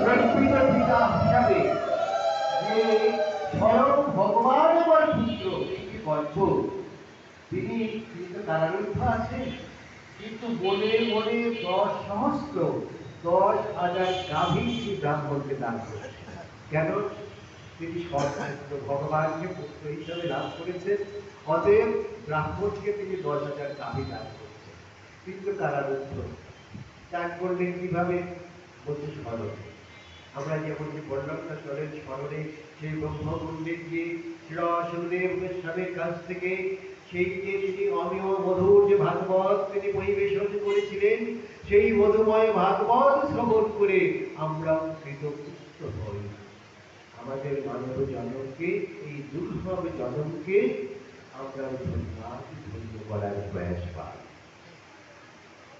প্রকৃত পিতা হিসাবে যে স্বয়ং ভগবান আমার পুত্র এই গল্প তিনি কিন্তু কারারুদ্ধ আছেন, কিন্তু মনে মনে 10 সহস্র 10,000 গাভী তিনি ব্রাহ্মণকে দান করেছেন। কেন? তিনি সর্বপুত্র ভগবানকে পুত্র হিসাবে লাভ করেছেন, অতএব ব্রাহ্মণকে তিনি 10,000 গাভী দান করেছেন। কিন্তু কারারুদ্ধ দান করলেন কিভাবে? বলছে স্মরণে। আমরা যেমন যে বললাম না, চলেন স্মরণে সেই ব্রহ্মকুণ্ডে গিয়ে শ্রীদেব গোস্বামীর কাছ থেকে সেই যে তিনি অমেয় মধুর যে ভাগবত তিনি পরিবেশন করেছিলেন, সেই মধুময় ভাগবত শ্রবণ করে আমরা কৃতকৃত্য হই। আমাদের মানব জন্মকে, এই দুর্লভ জন্মকে আমরা ধন্য করার প্রয়াস পাই।